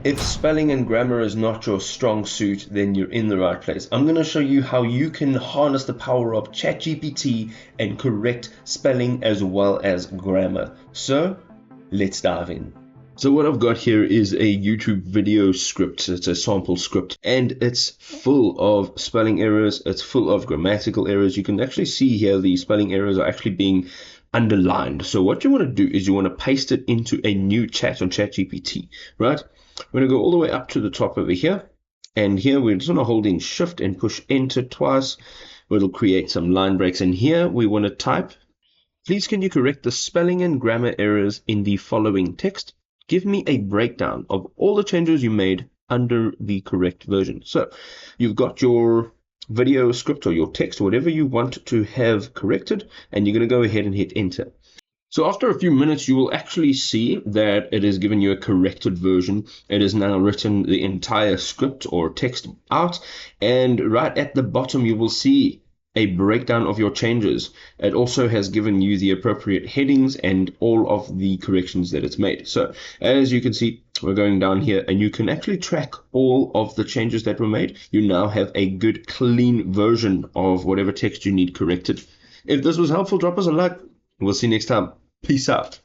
If spelling and grammar is not your strong suit, then you're in the right place. I'm going to show you how you can harness the power of ChatGPT and correct spelling as well as grammar. So let's dive in. So what I've got here is a YouTube video script. It's a sample script and it's full of spelling errors. It's full of grammatical errors. You can actually see here the spelling errors are actually being underlined. So what you want to do is you want to paste it into a new chat on ChatGPT, right? We're going to go all the way up to the top over here. And here we're just going to hold in shift and push enter twice. It'll create some line breaks. And here we want to type, please can you correct the spelling and grammar errors in the following text? Give me a breakdown of all the changes you made under the correct version. So you've got your video script or your text, whatever you want to have corrected, and you're going to go ahead and hit enter. So after a few minutes, you will actually see that it has given you a corrected version. It has now written the entire script or text out. And right at the bottom, you will see a breakdown of your changes. It also has given you the appropriate headings and all of the corrections that it's made. So as you can see, we're going down here and you can actually track all of the changes that were made. You now have a good, clean version of whatever text you need corrected. If this was helpful, drop us a like. We'll see you next time. Peace out.